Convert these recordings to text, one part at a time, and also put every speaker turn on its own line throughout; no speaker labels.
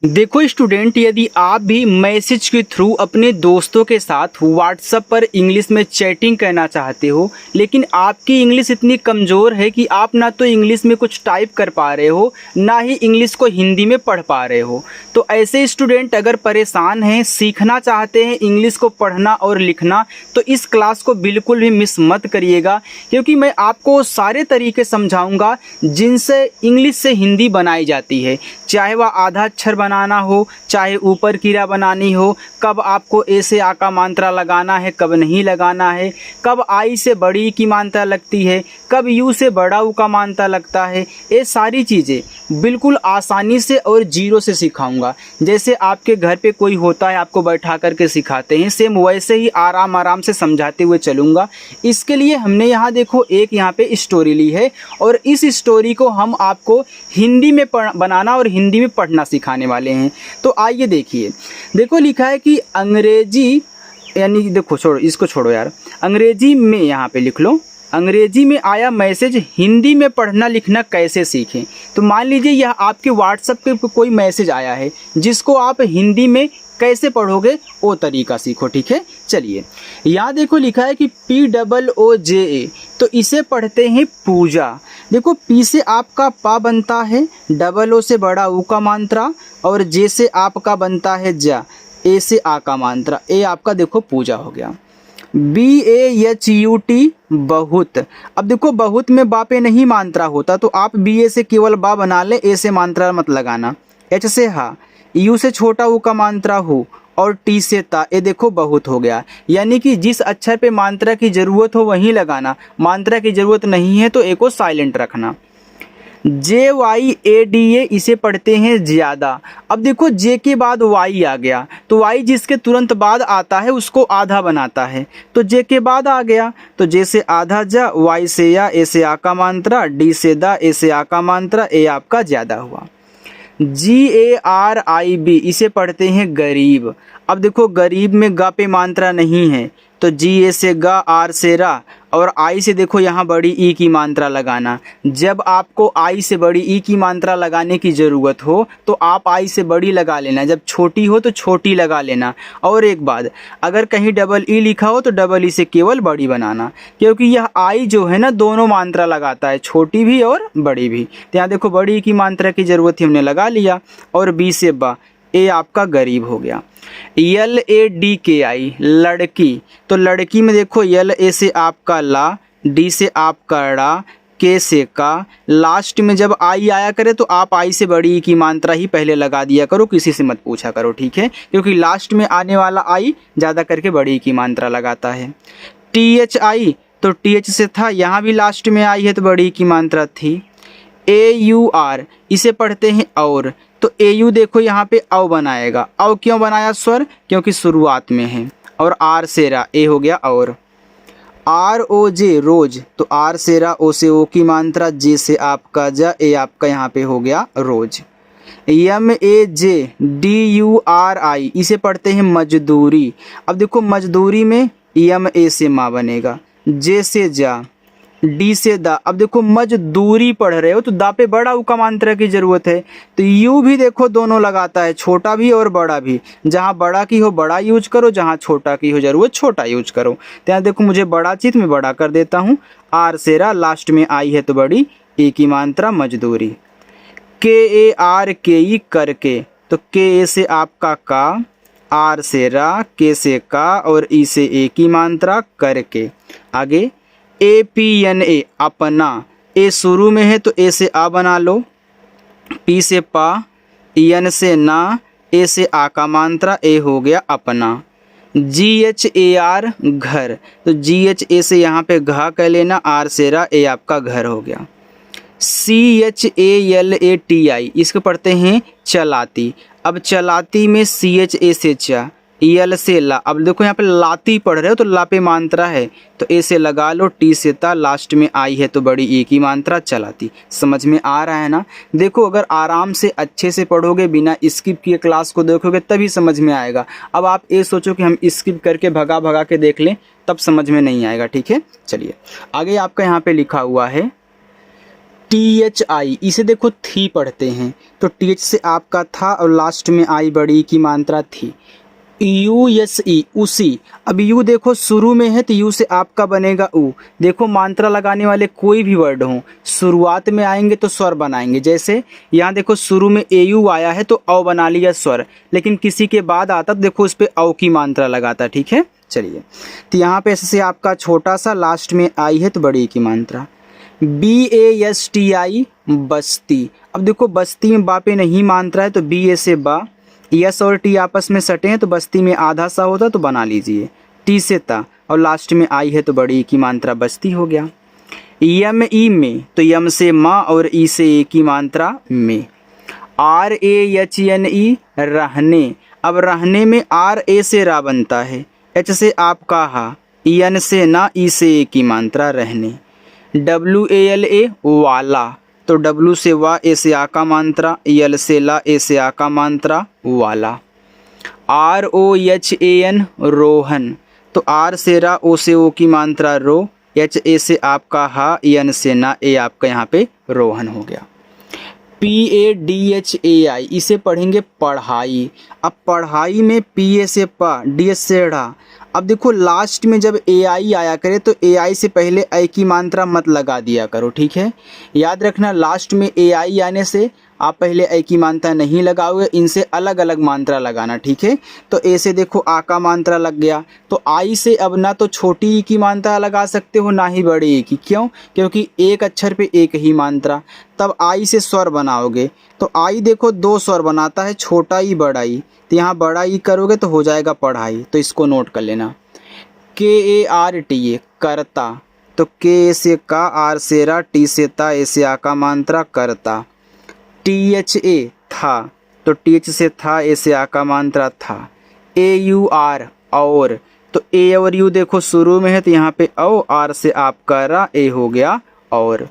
देखो स्टूडेंट, यदि आप भी मैसेज के थ्रू अपने दोस्तों के साथ व्हाट्सएप पर इंग्लिश में चैटिंग करना चाहते हो, लेकिन आपकी इंग्लिश इतनी कमज़ोर है कि आप ना तो इंग्लिश में कुछ टाइप कर पा रहे हो, ना ही इंग्लिश को हिंदी में पढ़ पा रहे हो, तो ऐसे स्टूडेंट अगर परेशान हैं, सीखना चाहते हैं इंग्लिश को पढ़ना और लिखना, तो इस क्लास को बिल्कुल भी मिस मत करिएगा, क्योंकि मैं आपको सारे तरीके समझाऊंगा जिनसे इंग्लिश से हिंदी बनाई जाती है। चाहे वह आधा अक्षर बनाना हो, चाहे ऊपर कीरा बनानी हो, कब आपको ए से आ का मात्रा लगाना है, कब नहीं लगाना है, कब आई से बड़ी की मात्रा लगती है, कब यू से बड़ा ऊ का मात्रा लगता है, ये सारी चीज़ें बिल्कुल आसानी से और जीरो से सिखाऊंगा। जैसे आपके घर पे कोई होता है, आपको बैठा करके सिखाते हैं, सेम वैसे ही आराम आराम से समझाते हुए चलूँगा। इसके लिए हमने यहाँ देखो एक यहाँ पे स्टोरी ली है, और इस स्टोरी को हम आपको हिंदी में बनाना और हिंदी में पढ़ना सिखाने वाले हैं। तो आइए देखिए, देखो लिखा है कि अंग्रेजी, यानी देखो छोड़ो, इसको छोड़ो यार, अंग्रेजी में यहाँ पे लिख लो, अंग्रेजी में आया मैसेज हिंदी में पढ़ना लिखना कैसे सीखें। तो मान लीजिए यह आपके व्हाट्सएप पे कोई मैसेज आया है जिसको आप हिंदी में कैसे पढ़ोगे वो तरीका सीखो, ठीक है। चलिए यहाँ देखो लिखा है कि POOJA, तो इसे पढ़ते हैं पूजा। देखो पी से आपका पा बनता है, डबल ओ से बड़ा ऊ का मात्रा, और जे से आपका बनता है जा, ए से आ का मात्रा, ए आपका देखो पूजा हो गया। BAHUT बहुत। अब देखो बहुत में बा पे नहीं मात्रा होता, तो आप BA से केवल बा बना ले, ए से मात्रा मत लगाना। H से हा, यू से छोटा ऊ का मात्रा हो, और टी से ता, ये देखो बहुत हो गया। यानी कि जिस अक्षर पे मात्रा की ज़रूरत हो वहीं लगाना, मात्रा की ज़रूरत नहीं है तो ए को साइलेंट रखना। JYADA, इसे पढ़ते हैं ज़्यादा। अब देखो जे के बाद वाई आ गया, तो वाई जिसके तुरंत बाद आता है उसको आधा बनाता है, तो जे के बाद आ गया, तो जे से आधा जा, वाई से या, ए से आ का मात्रा, डी से दा, ए से आ का मात्रा, ए आपका ज़्यादा हुआ। GARIB, इसे पढ़ते हैं गरीब। अब देखो गरीब में गा पे मात्रा नहीं है, तो GA से गा, आर से रा, और आई से देखो यहाँ बड़ी ई की मात्रा लगाना। जब आपको आई से बड़ी ई की मात्रा लगाने की ज़रूरत हो तो आप आई से बड़ी लगा लेना, जब छोटी हो तो छोटी लगा लेना। और एक बात, अगर कहीं डबल ई लिखा हो तो डबल ई से केवल बड़ी बनाना, क्योंकि यह आई जो है ना दोनों मात्रा लगाता है, छोटी भी और बड़ी भी। तो यहाँ देखो बड़ी ई की मात्रा की ज़रूरत ही हमने लगा लिया। और बी से बा, ए आपका गरीब हो गया। LADKI लड़की, तो लड़की में देखो LA से आपका ला, डी से आपका ड़ा, के से का, लास्ट में जब आई आया करे तो आप आई से बड़ी की मात्रा ही पहले लगा दिया करो, किसी से मत पूछा करो, ठीक है, क्योंकि लास्ट में आने वाला आई ज़्यादा करके बड़ी की मात्रा लगाता है। THI, तो TH से था, यहाँ भी लास्ट में आई है तो बड़ी की मात्रा थी। AUR, इसे पढ़ते हैं और, तो AU देखो यहाँ पे औ बनाएगा। औ क्यों बनाया स्वर, क्योंकि शुरुआत में है। और आर से रा, ए हो गया और। ROJ रोज, तो आर से रा, ओ से ओ की मात्रा, जे से आपका जा, ए आपका यहाँ पे हो गया रोज। MAJDURI, इसे पढ़ते हैं मजदूरी। अब देखो मजदूरी में MA से माँ बनेगा, जे से जा, डी से दा। अब देखो मजदूरी पढ़ रहे हो तो दा पे बड़ा ऊ का मात्रा की जरूरत है, तो यू भी देखो दोनों लगाता है, छोटा भी और बड़ा भी। जहाँ बड़ा की हो बड़ा यूज करो, जहाँ छोटा की हो जरूरत छोटा यूज करो। तो यहाँ देखो मुझे बड़ा चीज में बड़ा कर देता हूँ। आर से रा, लास्ट में आई है तो बड़ी, ए की मात्रा मजदूरी। KARKE करके, तो के से आपका का, आर से रा, के से का, और ई से ए की मात्रा करके। आगे APNA अपना, ए शुरू में है तो ए से आ बना लो, पी से पा, एन से ना, ए से आ का मात्रा, ए हो गया अपना। GHAR घर, तो GHA से यहाँ पे घा कर लेना, आर से रा, ए आपका घर हो गया। CHALATI, इसको पढ़ते हैं चलाती। अब चलाती में CHA से चा, यल से ला। अब देखो यहाँ पे लाती पढ़ रहे हो तो ला पे मात्रा है, तो ए से लगा लो, टी से ता, लास्ट में आई है तो बड़ी ए की मात्रा चलाती। समझ में आ रहा है ना। देखो अगर आराम से अच्छे से पढ़ोगे, बिना स्किप किए क्लास को देखोगे तभी समझ में आएगा। अब आप ये सोचो कि हम स्किप करके भगा भगा के देख लें, तब समझ में नहीं आएगा, ठीक है। चलिए आगे आपका यहाँ पे लिखा हुआ है THI, इसे देखो थी पढ़ते हैं, तो TH से आपका था और लास्ट में आई बड़ी की मात्रा थी। USE, उसी। अब यू देखो शुरू में है तो यू से आपका बनेगा उ। देखो मात्रा लगाने वाले कोई भी वर्ड हो शुरुआत में आएंगे तो स्वर बनाएंगे। जैसे यहाँ देखो शुरू में AU आया है तो अ बना लिया स्वर, लेकिन किसी के बाद आता तो देखो उस पर अ की मात्रा लगाता। ठीक है, चलिए। तो यहाँ पे ऐसे आपका छोटा सा, लास्ट में आई है तो बड़ी की मात्रा। BASTI, बस्ती। अब देखो बस्ती में बा पे नहीं मात्रा है तो BA से बा, यस और टी आपस में सटे हैं तो बस्ती में आधा सा होता तो बना लीजिए। टी से ता और लास्ट में आई है तो बड़ी की मात्रा बस्ती हो गया। यम ई में, तो यम से माँ और ई से ए की मात्रा में। RAHNE, रहने। अब रहने में RA से रा बनता है, H से आपका हा, EN से ना, ई से ए की मात्रा रहने। WALA, वाला। तो W से वा, ए से आ का मात्रा, यल से ला, ए से आ का मात्रा वाला। ROHAN, रोहन। तो R से रा, ओ से ओ की मात्रा रो, HA से आपका हा, एन से ना, ए आपका यहाँ पे रोहन हो गया। PADHAI, इसे पढ़ेंगे पढ़ाई। अब पढ़ाई में PA से पा, DS से ढ़ा। अब देखो लास्ट में जब AI आया करे तो AI से पहले ऐ की मात्रा मत लगा दिया करो। ठीक है, याद रखना लास्ट में AI आने से आप पहले ऐ की मात्रा नहीं लगाओगे, इनसे अलग अलग मात्रा लगाना। ठीक है, तो ए से देखो आ का मात्रा लग गया, तो आई से अब ना तो छोटी ई की मात्रा लगा सकते हो ना ही बड़ी ई की। क्यों? क्योंकि एक अक्षर पे एक ही मात्रा। तब आई से स्वर बनाओगे तो आई देखो दो स्वर बनाता है, छोटा ई बड़ा ई। तो यहाँ बड़ा ई करोगे तो हो जाएगा पढ़ाई, तो इसको नोट कर लेना। KARTA, करता। तो के से का, आर से रा, टी से ता, ए से आ का मात्रा करता। THA, था। तो TH से था, ए से आ का मात्रा था। AUR, और। तो ए और यू देखो शुरू में है तो यहाँ पे औ, आर से आपका रा, ए हो गया और।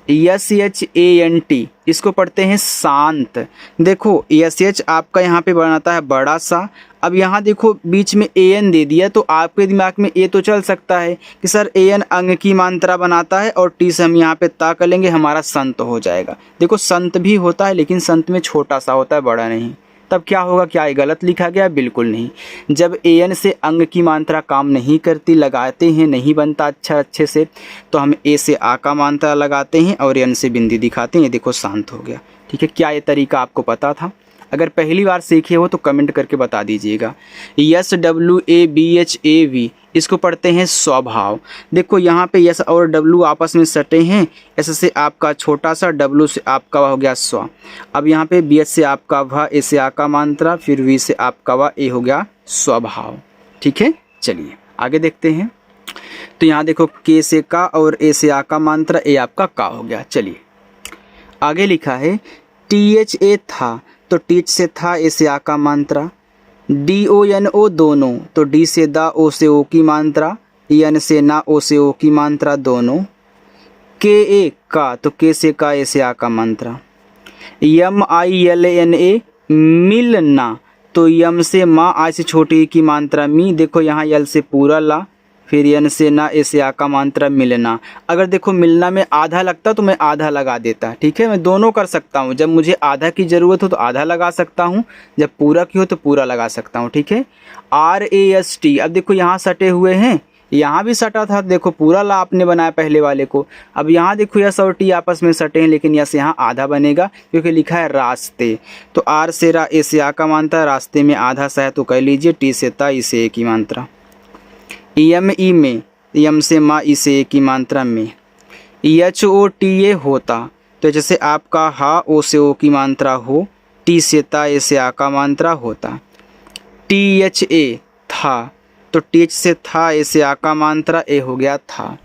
SHANT, इसको पढ़ते हैं शांत। देखो SH आपका यहाँ पे बनाता है बड़ा सा। अब यहाँ देखो बीच में AN दे दिया तो आपके दिमाग में ये तो चल सकता है कि सर AN अंग की मात्रा बनाता है और टी से हम यहाँ पे ता कर लेंगे, हमारा संत हो जाएगा। देखो संत भी होता है लेकिन संत में छोटा सा होता है, बड़ा नहीं। तब क्या होगा, क्या ये गलत लिखा गया? बिल्कुल नहीं। जब AN से अंग की मात्रा काम नहीं करती, लगाते हैं नहीं बनता अच्छे से, तो हम ए से आ का मात्रा लगाते हैं और एन से बिंदी दिखाते हैं। देखो शांत हो गया। ठीक है, क्या ये तरीका आपको पता था? अगर पहली बार सीखे हो तो कमेंट करके बता दीजिएगा। SWABHAV, इसको पढ़ते हैं स्वभाव। देखो यहाँ पे यस और डब्लू आपस में सटे हैं, एस से आपका छोटा सा, डब्लू से आपका हो गया स्व। अब यहाँ पे BH से आपका भ, ए से आ का मात्रा, फिर V से आपका व, ए हो गया स्वभाव। ठीक है, चलिए आगे देखते हैं। तो यहाँ देखो के से का और ए से आ का मात्रा, ए आपका का हो गया। चलिए आगे लिखा है THA, था। तो टीच से था, ए से आ का मात्रा। DONO, दोनों। तो डी से दा, ओ से ओ की मात्रा, एन से ना, ओ से ओ की मात्रा दोनों। KA, का। तो के से का, ए से आ का मात्रा। MILNA, मिलना। तो यम से माँ, आई से छोटी की मात्रा मी। देखो यहाँ यल से पूरा ला, फिर एन से ना, ए से आ का मात्रा मिलना। अगर देखो मिलना में आधा लगता तो मैं आधा लगा देता। ठीक है, मैं दोनों कर सकता हूँ। जब मुझे आधा की ज़रूरत हो तो आधा लगा सकता हूँ, जब पूरा की हो तो पूरा लगा सकता हूँ। ठीक है, RAST, अब देखो यहाँ सटे हुए हैं, यहाँ भी सटा था। देखो पूरा ला आपने बनाया पहले वाले को। अब यहाँ देखो यस और टी आपस में सटे हैं, लेकिन यस यहाँ आधा बनेगा क्योंकि लिखा है रास्ते। तो आर से रा, ए से आ का मात्रा, रास्ते में आधा सा है तो कह लीजिए टी से ता, ई से ए की मात्रा। EME में, यम से माँ, ई से ए की मात्रा में। HOTA, होता। तो जैसे आपका हा, ओ से ओ की मात्रा हो, टी से ता, ए से आ का मात्रा होता। THA, था। तो टीच से था, ए से आ का मात्रा, ए हो गया था।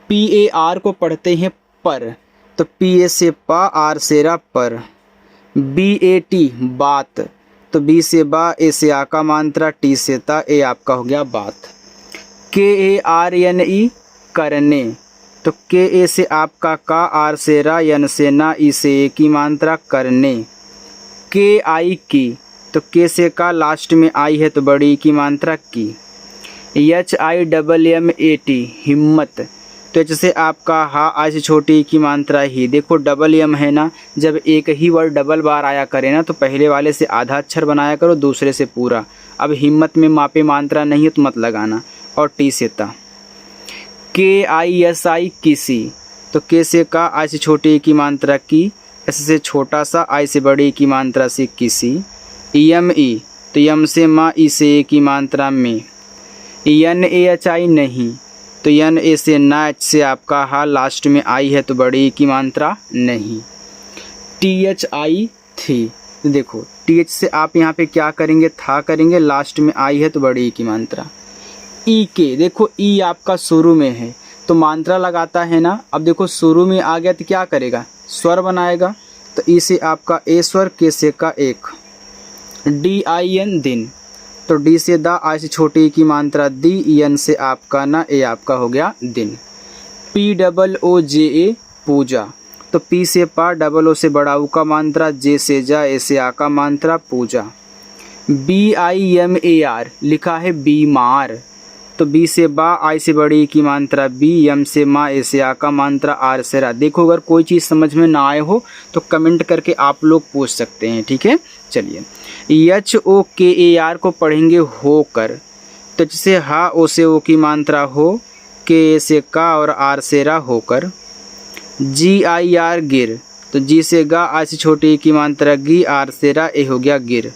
PAR को पढ़ते हैं पर। तो PA से पा, आर से रा, पर। BAT, बात। तो B से बा, ए से आ का मात्रा, टी से ता, ए आपका हो गया बात। KARNE, करने। तो KA से आपका का, आर से रा, एन से ना, ई से ए की मात्रा करने। KI, की। तो के से का, लास्ट में आई है तो बड़ी की मात्रा की। HIMMAT, हिम्मत। तो जैसे आपका हा आई से छोटी की मात्रा ही, देखो डबल यम है ना, जब एक ही वर्ड डबल बार आया करे ना तो पहले वाले से आधा अक्षर बनाया करो, दूसरे से पूरा। अब हिम्मत में मापे मात्रा नहीं है तो मत लगाना। और टी से ता, के आई एस आई किसी, तो के से का, आई से छोटी की मात्रा की, एस से छोटा सा, आई से बड़ी की मात्रा से किसी। यम ई, तो यम से माँ, ई से ए की मात्रा में। एन ए एच आई नहीं, तो एन ए से ना, एच से आपका हा, लास्ट में आई है तो बड़ी की मात्रा नहीं। टी एच आई थी, तो देखो टी एच से आप यहाँ पे क्या करेंगे, था करेंगे, लास्ट में आई है तो बड़ी की मात्रा। ई के, देखो ई आपका शुरू में है तो मात्रा लगाता है ना। अब देखो शुरू में आ गया तो क्या करेगा, स्वर बनाएगा, तो ई से आपका ए स्वर, के से का एक। डी आई एन दिन, तो डी से दा, आई से छोटी की मात्रा दी, एन से आपका ना, ए आपका हो गया दिन। पी डबल ओ जे ए पूजा, तो पी से पा, डबल ओ से बड़ा ऊ का मात्रा, जे से जा, ए से आ का मात्रा पूजा। B I M A R लिखा है बीमार, तो बी से बा, आई से बड़ी की मात्रा बी, एम से माँ, ए से आ का मात्रा, आर से रा। देखो अगर कोई चीज़ समझ में ना आए हो तो कमेंट करके आप लोग पूछ सकते हैं, ठीक है। चलिए एच ओ के ए आर को पढ़ेंगे होकर, तो जैसे हा ओ से ओ की मात्रा हो, के ए से का और आर से रा होकर। जी आई आर गिर, तो जी से गा, आई से छोटी की मात्रा गी, आर से रा, ए हो गया गिर।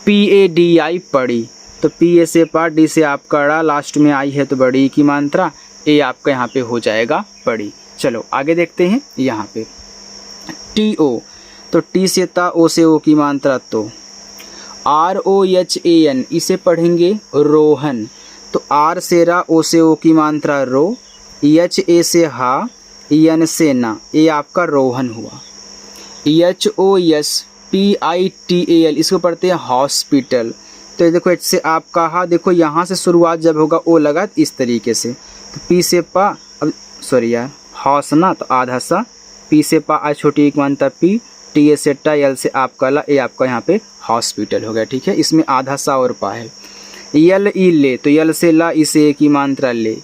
पी ए डी आई पड़ी, तो पी ए से पा, डी से आपका ड़ा, लास्ट में आई है तो बड़ी की मात्रा, ए आपका यहाँ पे हो जाएगा पड़ी। चलो आगे देखते हैं यहाँ पे। टी ओ, तो टी से ता, ओ से ओ की मात्रा तो। R O H A N, इसे पढ़ेंगे रोहन, तो आर से रा, ओ से ओ की मात्रा रो, एच ए से हा, एन से ना, ए आपका रोहन हुआ। H O S P I T A L, इसको पढ़ते हैं हॉस्पिटल, तो ये देखो एच से आपका हा, देखो यहाँ से शुरुआत जब होगा ओ लगा इस तरीके से, तो पी से पा, अब सॉरी यार हॉस ना, तो आधा सा, पी से पा, आई छोटी एक मात्रा पी, टी ए से टा, एल से आपका ला, ए आपका यहाँ पे हॉस्पिटल हो गया, ठीक है। इसमें आधा सा और पा है। यल ई ले, तो यल से ला, इसे ए की मात्रा ले।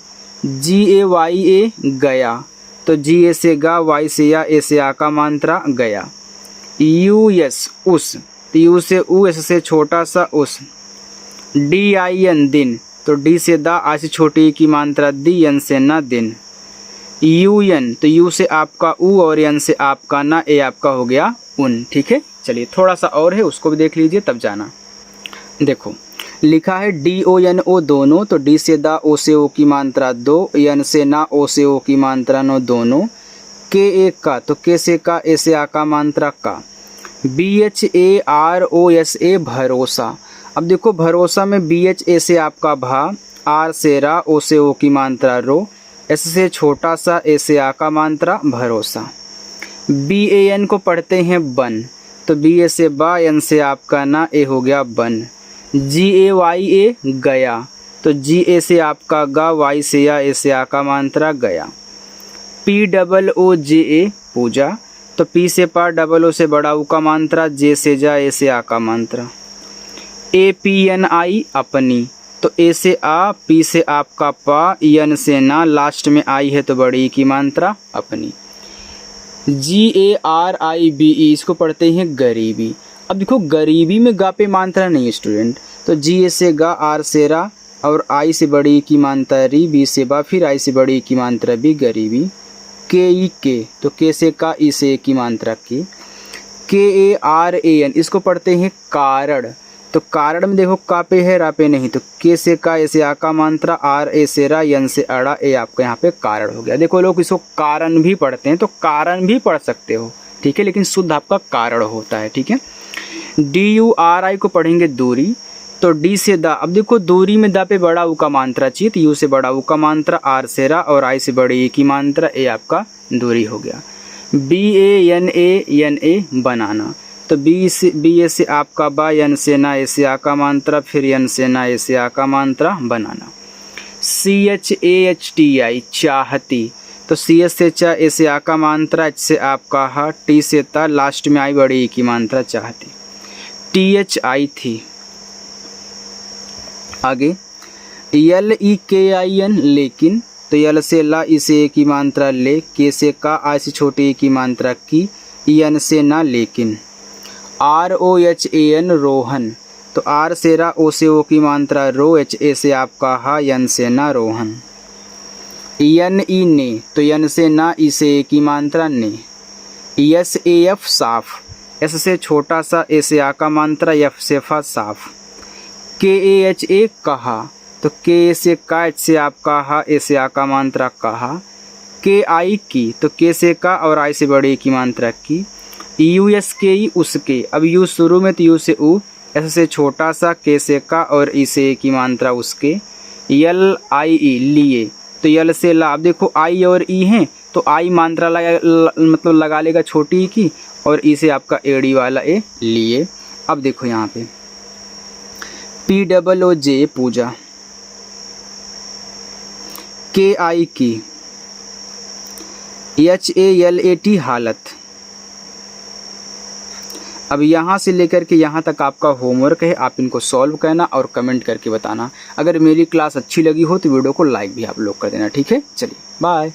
जी ए वाई ए गया, तो जी ए से गा, वाई से या, ए से आ का मात्रा गया। यू एस उस, तो यू से ऊ, एस से छोटा सा उस। डी आई एन दिन, तो डी से दा, आई से छोटी की मात्रा दी, एन से ना दिन। यू एन, तो यू से आपका ऊ और एन से आपका ना, ए आपका हो गया उन, ठीक है। चलिए थोड़ा सा और है उसको भी देख लीजिए तब जाना। देखो लिखा है डी ओ एन ओ दोनों, तो डी से दा, ओ से ओ की मात्रा दो, एन से ना, ओ से ओ की मात्रा नो दोनों। के एक का, तो के से का, ए से आ का मात्रा का। B H A R O S A भरोसा, अब देखो भरोसा में बी एच ए से आपका भा, आर से रा, ओ से ओ की मात्रा रो, एस से छोटा सा, ए से आ का मात्रा भरोसा। बी ए एन को पढ़ते हैं बन, तो बी ए से बा, एन से आपका ना, ए हो गया बन। जी ए वाई ए गया, तो जी ए से आपका गा, वाई से या, ए से आ का मात्रा गया। पी डबल ओ जे ए पूजा, तो पी से पा, डबल ओ से बड़ा ऊ का मात्रा, जे से जा, ए से आ का मात्रा। ए पी एन आई अपनी, तो ए से आ, पी से आपका पा, एन से ना, लास्ट में आई है तो बड़ी की मात्रा अपनी। जी A R I B E, इसको पढ़ते हैं गरीबी। अब देखो गरीबी में गा पे मात्रा नहीं है स्टूडेंट, तो जी ए से गा, आर से रा और आई से बड़ी की मात्रा री, बी से बा, फिर आई से बड़ी की मात्रा बी, गरीबी। के ई के, तो के से का, ई से ए की मात्रा के ए आर ए एन, इसको पढ़ते हैं कारण, तो कारण में देखो का पे है, रा पे नहीं, तो के से का, ए से आ का मात्रा, आर ए से रा, एन से अड़ा, ए आपका यहाँ पे कारण हो गया। देखो लोग इसको कारण भी पढ़ते हैं, तो कारण भी पढ़ सकते हो, ठीक है, लेकिन शुद्ध आपका कारण होता है, ठीक है। डी यू आर आई को पढ़ेंगे दूरी, तो डी से दा, अब देखो दूरी में दा पे बड़ा ऊ का मात्रा चाहिए, तो यू से बड़ा ऊ का मात्रा, आर से रा और आई से बड़ी ए की मात्रा, ए आपका दूरी हो गया। बी एन ए बनाना, तो बी ए से आपका बा, एन से ना, ए से आ का मात्रा, फिर एन से ना, ए से आ का मात्रा बनाना। C H A H T I चाहती, तो सी एच से चा, ए से आ का मात्रा, एच से आपका हा, टी से ता, लास्ट में आई बड़ी ए की मात्रा चाहती। टी एच आई थी। आगे एल ई के आई एन लेकिन, तो यल से ला, इसे ए की मात्रा ले, के से का, आ से छोटे ए की मात्रा की, यन से ना लेकिन। ROHAN रोहन, तो आर से रा, ओ से ओ की मात्रा रो, HA से आपका हा, यन से ना रोहन। NE ने, तो यन से ना, ई से ए की मात्रा ने। SAF साफ, एस से छोटा सा, ए से आ का मात्रा, एफ से फा साफ। KAHA कहा, तो के से का, एच से आपका हा, ए से आ का मात्रा कहा। KI की, तो के से का और आई से बड़े की मात्रा की। USKE उसके, अब यू शुरू में तो यू से उ, एस से छोटा सा, के से का और ई से ए की मात्रा उसके। LIE लिए, तो यल से ला, अब देखो आई और ई हैं तो आई मात्रा मतलब लगा लेगा छोटी ई की, और ई से आपका एडी वाला ए लिए। अब देखो यहाँ पे POOJ पूजा, KI की, HALAT हालत। अब यहाँ से लेकर के यहाँ तक आपका होमवर्क है, आप इनको सॉल्व करना और कमेंट करके बताना। अगर मेरी क्लास अच्छी लगी हो तो वीडियो को लाइक भी आप लोग कर देना, ठीक है। चलिए बाय।